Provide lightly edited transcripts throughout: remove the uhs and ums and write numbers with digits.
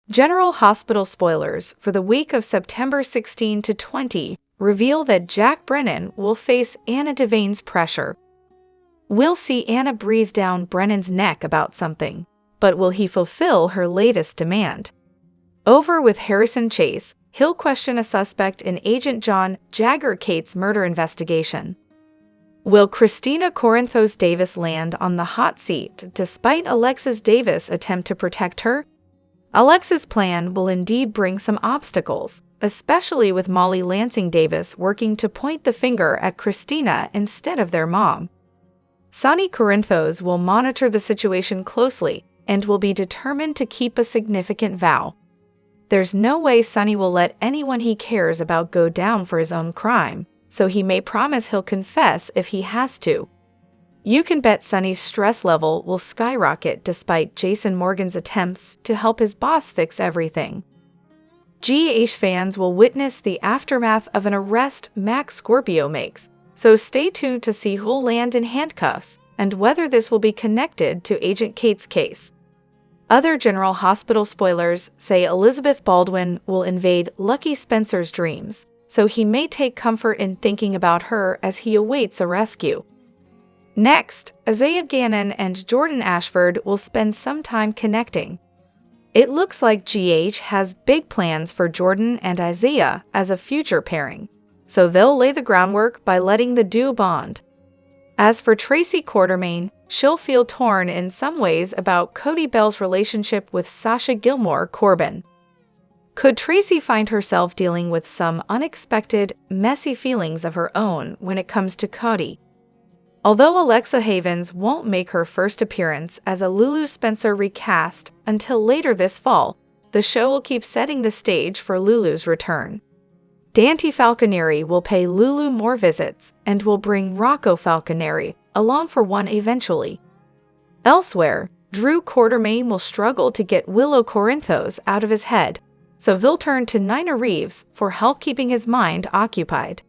General Hospital spoilers for the week of September 16 to 20 reveal that Jack Brennan will face Anna Devane's pressure. We'll see Anna breathe down Brennan's neck about something, but will he fulfill her latest demand? Over with Harrison Chase, he'll question a suspect in Agent John Jagger-Cates' murder investigation. Will Christina Corinthos Davis land on the hot seat despite Alexis Davis' attempt to protect her? Alexis' plan will indeed bring some obstacles, especially with Molly Lansing Davis working to point the finger at Christina instead of their mom. Sonny Corinthos will monitor the situation closely and will be determined to keep a significant vow. There's no way Sonny will let anyone he cares about go down for his own crime, so he may promise he'll confess if he has to. You can bet Sonny's stress level will skyrocket despite Jason Morgan's attempts to help his boss fix everything. GH fans will witness the aftermath of an arrest Max Scorpio makes, so stay tuned to see who'll land in handcuffs and whether this will be connected to Agent Cates' case. Other General Hospital spoilers say Elizabeth Baldwin will invade Lucky Spencer's dreams, so he may take comfort in thinking about her as he awaits a rescue. Next, Isaiah Gannon and Jordan Ashford will spend some time connecting. It looks like GH has big plans for Jordan and Isaiah as a future pairing, so they'll lay the groundwork by letting the duo bond. As for Tracy Quartermaine, she'll feel torn in some ways about Cody Bell's relationship with Sasha Gilmore Corbin. Could Tracy find herself dealing with some unexpected, messy feelings of her own when it comes to Cody? Although Alexa Havens won't make her first appearance as a Lulu Spencer recast until later this fall, the show will keep setting the stage for Lulu's return. Dante Falconeri will pay Lulu more visits and will bring Rocco Falconeri along for one eventually. Elsewhere, Drew Quartermaine will struggle to get Willow Corinthos out of his head, so he'll turn to Nina Reeves for help keeping his mind occupied.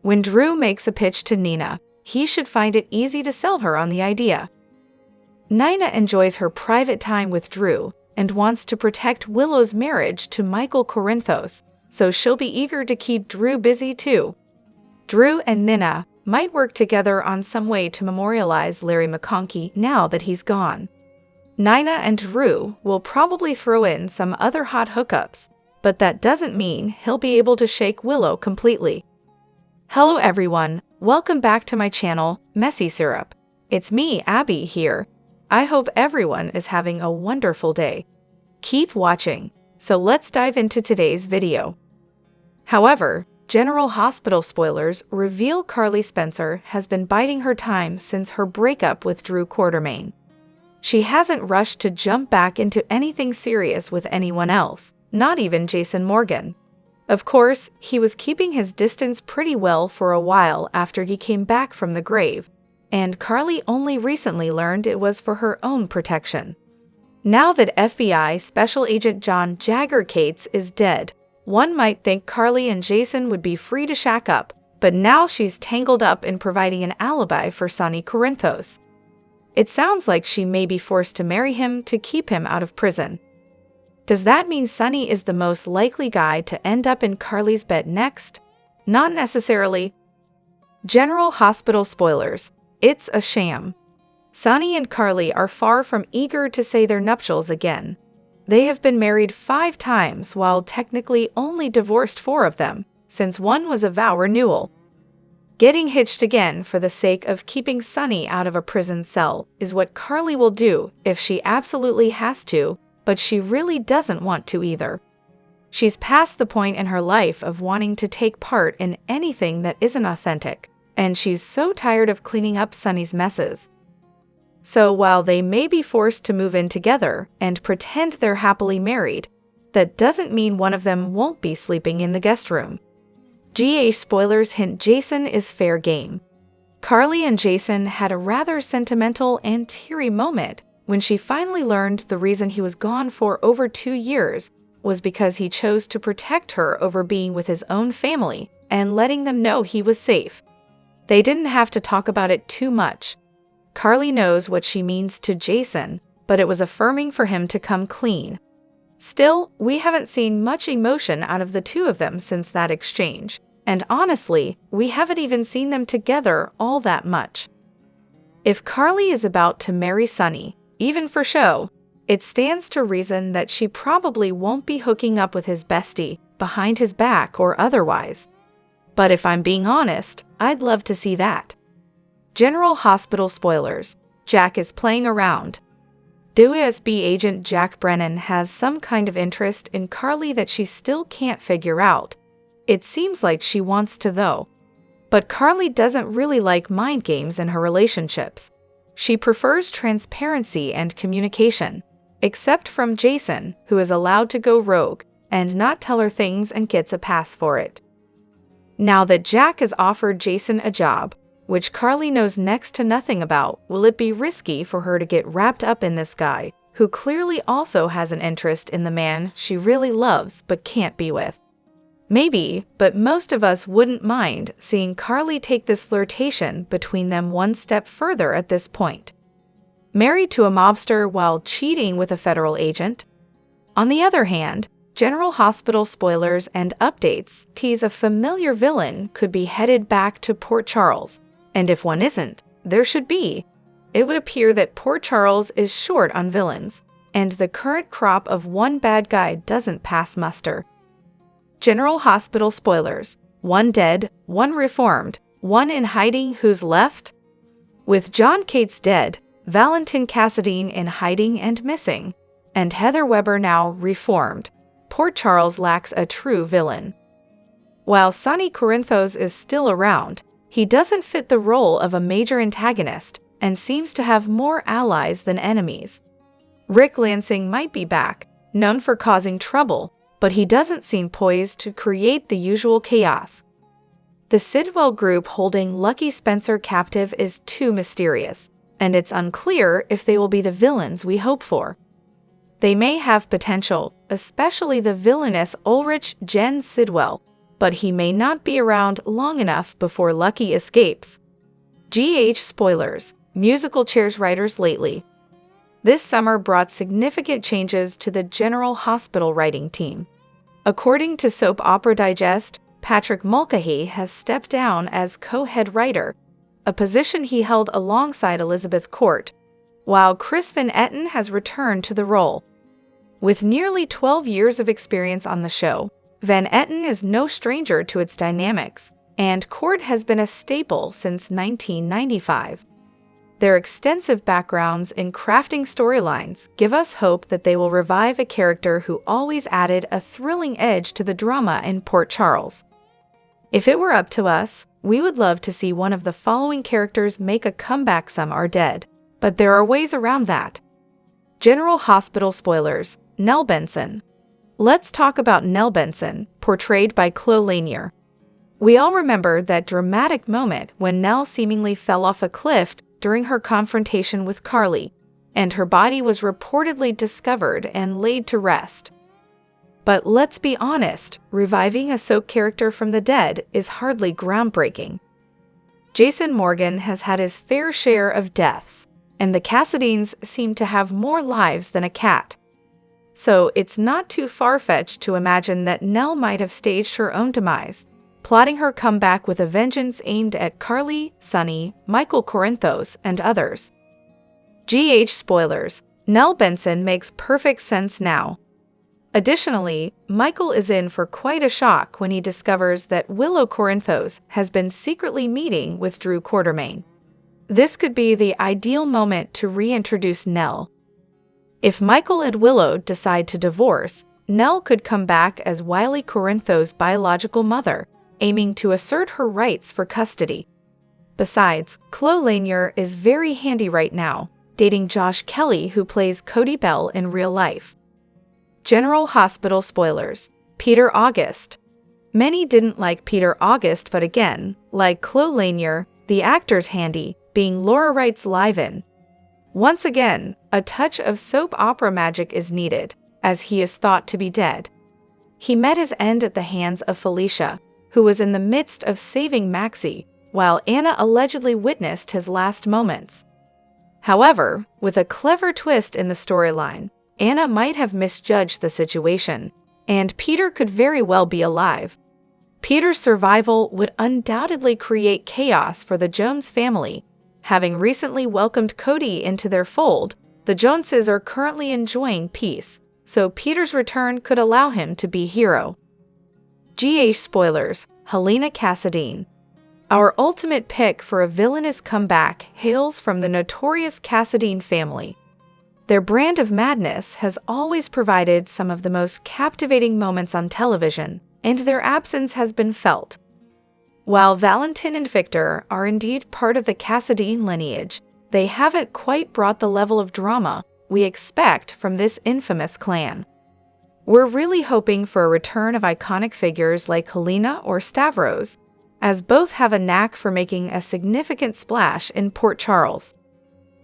When Drew makes a pitch to Nina, he should find it easy to sell her on the idea. Nina enjoys her private time with Drew and wants to protect Willow's marriage to Michael Corinthos, so she'll be eager to keep Drew busy too. Drew and Nina might work together on some way to memorialize Larry McConkey now that he's gone. Nina and Drew will probably throw in some other hot hookups, but that doesn't mean he'll be able to shake Willow completely. Hello everyone, welcome back to my channel, Messy Syrup. It's me, Abby, here. I hope everyone is having a wonderful day. Keep watching, so let's dive into today's video. However, General Hospital spoilers reveal Carly Spencer has been biding her time since her breakup with Drew Quartermaine. She hasn't rushed to jump back into anything serious with anyone else, not even Jason Morgan. Of course, he was keeping his distance pretty well for a while after he came back from the grave, and Carly only recently learned it was for her own protection. Now that FBI Special Agent John Jagger-Cates is dead, one might think Carly and Jason would be free to shack up, but now she's tangled up in providing an alibi for Sonny Corinthos. It sounds like she may be forced to marry him to keep him out of prison. Does that mean Sonny is the most likely guy to end up in Carly's bed next? Not necessarily. General Hospital spoilers. It's a sham. Sonny and Carly are far from eager to say their nuptials again. They have been married 5 times while technically only divorced 4 of them, since one was a vow renewal. Getting hitched again for the sake of keeping Sonny out of a prison cell is what Carly will do if she absolutely has to, but she really doesn't want to either. She's past the point in her life of wanting to take part in anything that isn't authentic, and she's so tired of cleaning up Sonny's messes. So while they may be forced to move in together and pretend they're happily married, that doesn't mean one of them won't be sleeping in the guest room. GH spoilers hint Jason is fair game. Carly and Jason had a rather sentimental and teary moment when she finally learned the reason he was gone for over 2 years was because he chose to protect her over being with his own family and letting them know he was safe. They didn't have to talk about it too much. Carly knows what she means to Jason, but it was affirming for him to come clean. Still, we haven't seen much emotion out of the two of them since that exchange, and honestly, we haven't even seen them together all that much. If Carly is about to marry Sonny, even for show, it stands to reason that she probably won't be hooking up with his bestie, behind his back or otherwise. But if I'm being honest, I'd love to see that. General Hospital spoilers. Jack is playing around. WSB agent Jack Brennan has some kind of interest in Carly that she still can't figure out. It seems like she wants to though. But Carly doesn't really like mind games in her relationships. She prefers transparency and communication, except from Jason, who is allowed to go rogue and not tell her things and gets a pass for it. Now that Jack has offered Jason a job, which Carly knows next to nothing about, will it be risky for her to get wrapped up in this guy, who clearly also has an interest in the man she really loves but can't be with? Maybe, but most of us wouldn't mind seeing Carly take this flirtation between them one step further at this point. Married to a mobster while cheating with a federal agent? On the other hand, General Hospital spoilers and updates tease a familiar villain could be headed back to Port Charles, and if one isn't, there should be. It would appear that Port Charles is short on villains, and the current crop of one bad guy doesn't pass muster. General Hospital spoilers. One dead, one reformed, one in hiding who's left? With John Cates dead, Valentin Cassadine in hiding and missing, and Heather Weber now reformed, Port Charles lacks a true villain. While Sonny Corinthos is still around, he doesn't fit the role of a major antagonist and seems to have more allies than enemies. Rick Lansing might be back, known for causing trouble, but he doesn't seem poised to create the usual chaos. The Sidwell group holding Lucky Spencer captive is too mysterious, and it's unclear if they will be the villains we hope for. They may have potential, especially the villainous Ulrich Jen Sidwell, but he may not be around long enough before Lucky escapes. GH spoilers. Musical chairs writers lately. This summer brought significant changes to the General Hospital writing team. According to Soap Opera Digest, Patrick Mulcahy has stepped down as co-head writer, a position he held alongside Elizabeth Court, while Chris Van Etten has returned to the role. With nearly 12 years of experience on the show, Van Etten is no stranger to its dynamics, and Court has been a staple since 1995. Their extensive backgrounds in crafting storylines give us hope that they will revive a character who always added a thrilling edge to the drama in Port Charles. If it were up to us, we would love to see one of the following characters make a comeback. Some are dead, but there are ways around that. General Hospital spoilers. Nell Benson. Let's talk about Nell Benson, portrayed by Chloe Lanier. We all remember that dramatic moment when Nell seemingly fell off a cliff during her confrontation with Carly, and her body was reportedly discovered and laid to rest. But let's be honest, reviving a soap character from the dead is hardly groundbreaking. Jason Morgan has had his fair share of deaths, and the Cassadines seem to have more lives than a cat. So it's not too far-fetched to imagine that Nell might have staged her own demise, plotting her comeback with a vengeance aimed at Carly, Sonny, Michael Corinthos, and others. GH spoilers. Nell Benson makes perfect sense now. Additionally, Michael is in for quite a shock when he discovers that Willow Corinthos has been secretly meeting with Drew Quartermain. This could be the ideal moment to reintroduce Nell. If Michael and Willow decide to divorce, Nell could come back as Wiley Corinthos' biological mother, aiming to assert her rights for custody. Besides, Chloe Lanier is very handy right now, dating Josh Kelly, who plays Cody Bell in real life. General Hospital spoilers. Peter August. Many didn't like Peter August, but again, like Chloe Lanier, the actor's handy, being Laura Wright's live-in. Once again, a touch of soap opera magic is needed, as he is thought to be dead. He met his end at the hands of Felicia, who was in the midst of saving Maxie, while Anna allegedly witnessed his last moments. However, with a clever twist in the storyline, Anna might have misjudged the situation, and Peter could very well be alive. Peter's survival would undoubtedly create chaos for the Jones family. Having recently welcomed Cody into their fold, the Joneses are currently enjoying peace, so Peter's return could allow him to be hero. GH spoilers, Helena Cassadine. Our ultimate pick for a villainous comeback hails from the notorious Cassadine family. Their brand of madness has always provided some of the most captivating moments on television, and their absence has been felt. While Valentin and Victor are indeed part of the Cassadine lineage, they haven't quite brought the level of drama we expect from this infamous clan. We're really hoping for a return of iconic figures like Helena or Stavros, as both have a knack for making a significant splash in Port Charles.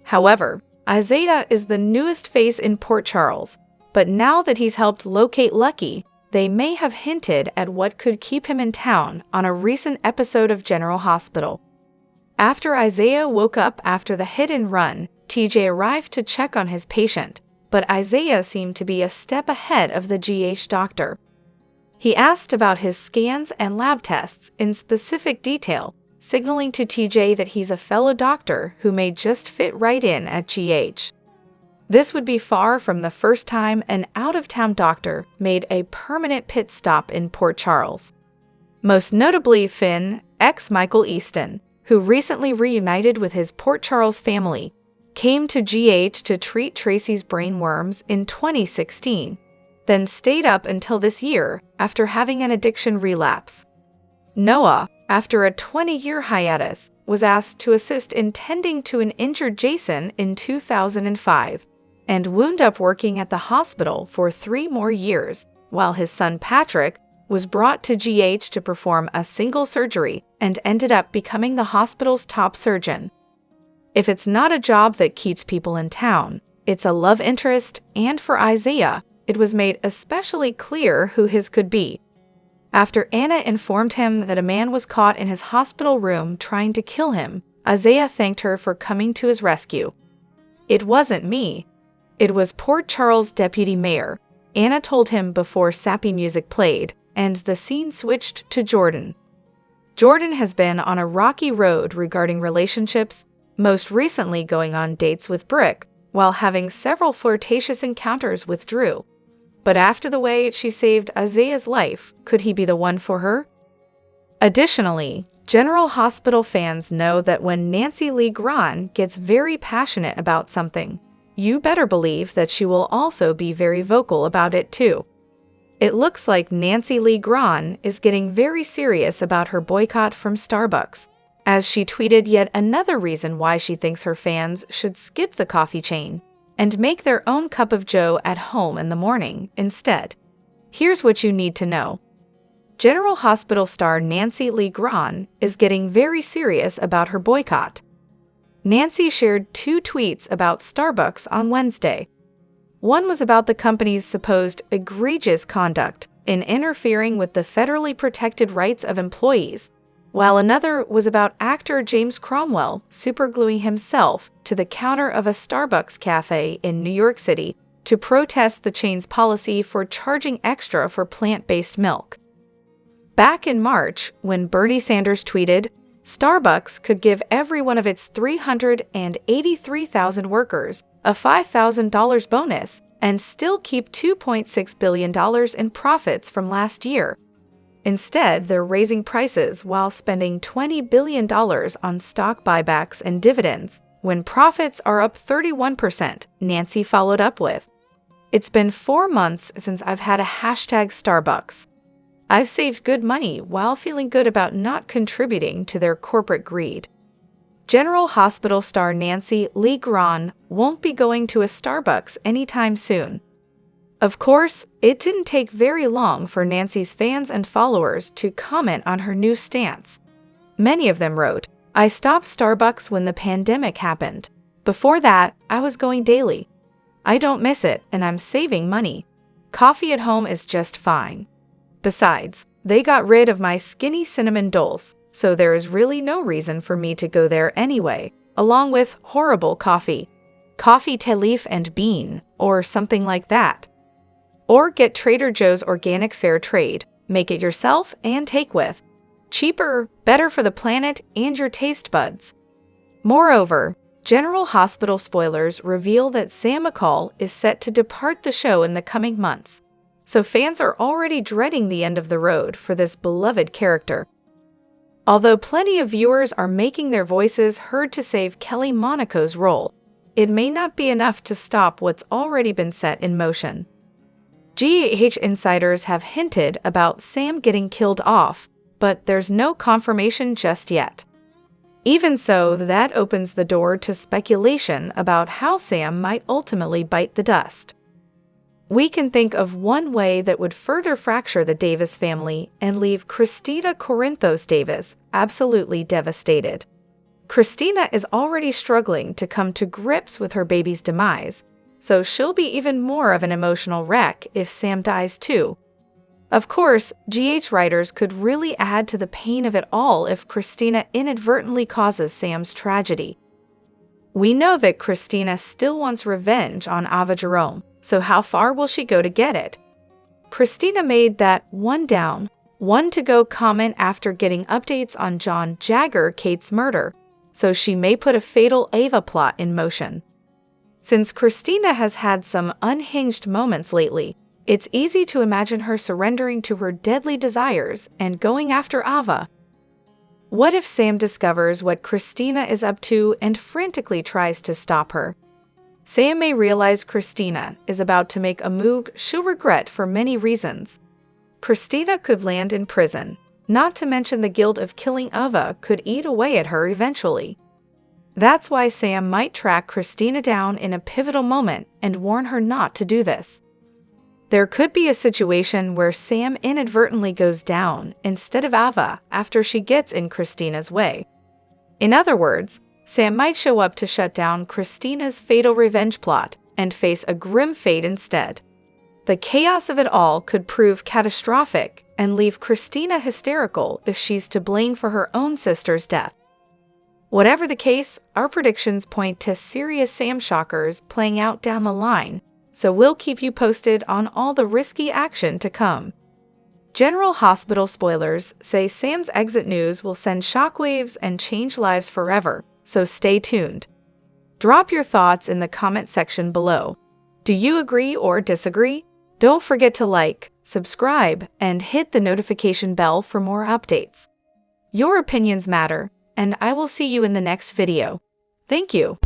However, Isaiah is the newest face in Port Charles, but now that he's helped locate Lucky, they may have hinted at what could keep him in town on a recent episode of General Hospital. After Isaiah woke up after the hit and run, TJ arrived to check on his patient, but Isaiah seemed to be a step ahead of the GH doctor. He asked about his scans and lab tests in specific detail, signaling to TJ that he's a fellow doctor who may just fit right in at GH. This would be far from the first time an out-of-town doctor made a permanent pit stop in Port Charles. Most notably Finn, ex-Michael Easton, who recently reunited with his Port Charles family, came to GH to treat Tracy's brain worms in 2016, then stayed up until this year after having an addiction relapse. Noah, after a 20-year hiatus, was asked to assist in tending to an injured Jason in 2005, and wound up working at the hospital for 3 more years, while his son Patrick was brought to GH to perform a single surgery and ended up becoming the hospital's top surgeon. If it's not a job that keeps people in town, it's a love interest, and for Isaiah, it was made especially clear who his could be. After Anna informed him that a man was caught in his hospital room trying to kill him, Isaiah thanked her for coming to his rescue. "It wasn't me. It was Port Charles Deputy Mayor," Anna told him before sappy music played, and the scene switched to Jordan. Jordan has been on a rocky road regarding relationships, most recently going on dates with Brick, while having several flirtatious encounters with Drew. But after the way she saved Isaiah's life, could he be the one for her? Additionally, General Hospital fans know that when Nancy Lee Grahn gets very passionate about something, you better believe that she will also be very vocal about it too. It looks like Nancy Lee Grahn is getting very serious about her boycott from Starbucks, as she tweeted yet another reason why she thinks her fans should skip the coffee chain and make their own cup of joe at home in the morning instead. Here's what you need to know. General Hospital star Nancy Lee Grahn is getting very serious about her boycott. Nancy shared 2 tweets about Starbucks on Wednesday. One was about the company's supposed egregious conduct in interfering with the federally protected rights of employees, while another was about actor James Cromwell supergluing himself to the counter of a Starbucks cafe in New York City to protest the chain's policy for charging extra for plant-based milk. Back in March, when Bernie Sanders tweeted, Starbucks could give every one of its 383,000 workers a $5,000 bonus and still keep $2.6 billion in profits from last year. Instead, they're raising prices while spending $20 billion on stock buybacks and dividends, when profits are up 31%, Nancy followed up with. "It's been 4 months since I've had a #Starbucks. I've saved good money while feeling good about not contributing to their corporate greed." General Hospital star Nancy Lee Grahn won't be going to a Starbucks anytime soon. Of course, it didn't take very long for Nancy's fans and followers to comment on her new stance. Many of them wrote, "I stopped Starbucks when the pandemic happened. Before that, I was going daily. I don't miss it, and I'm saving money. Coffee at home is just fine. Besides, they got rid of my skinny cinnamon dolls, so there is really no reason for me to go there anyway, along with horrible coffee. Coffee tea leaf and bean, or something like that. Or get Trader Joe's Organic Fair Trade. Make it yourself and take with. Cheaper, better for the planet and your taste buds. Moreover, General Hospital spoilers reveal that Sam McCall is set to depart the show in the coming months, so fans are already dreading the end of the road for this beloved character. Although plenty of viewers are making their voices heard to save Kelly Monaco's role, it may not be enough to stop what's already been set in motion. GH insiders have hinted about Sam getting killed off, but there's no confirmation just yet. Even so, that opens the door to speculation about how Sam might ultimately bite the dust. We can think of one way that would further fracture the Davis family and leave Christina Corinthos Davis absolutely devastated. Christina is already struggling to come to grips with her baby's demise, so she'll be even more of an emotional wreck if Sam dies too. Of course, GH writers could really add to the pain of it all if Christina inadvertently causes Sam's tragedy. We know that Christina still wants revenge on Ava Jerome, so how far will she go to get it? Christina made that one down, one to go comment after getting updates on John Jagger Kate's murder, so she may put a fatal Ava plot in motion. Since Christina has had some unhinged moments lately, it's easy to imagine her surrendering to her deadly desires and going after Ava. What if Sam discovers what Christina is up to and frantically tries to stop her? Sam may realize Christina is about to make a move she'll regret for many reasons. Christina could land in prison, not to mention the guilt of killing Ava could eat away at her eventually. That's why Sam might track Christina down in a pivotal moment and warn her not to do this. There could be a situation where Sam inadvertently goes down instead of Ava after she gets in Christina's way. In other words, Sam might show up to shut down Christina's fatal revenge plot and face a grim fate instead. The chaos of it all could prove catastrophic and leave Christina hysterical if she's to blame for her own sister's death. Whatever the case, our predictions point to serious Sam shockers playing out down the line, so we'll keep you posted on all the risky action to come. General Hospital spoilers say Sam's exit news will send shockwaves and change lives forever, so stay tuned. Drop your thoughts in the comment section below. Do you agree or disagree? Don't forget to like, subscribe, and hit the notification bell for more updates. Your opinions matter, and I will see you in the next video. Thank you.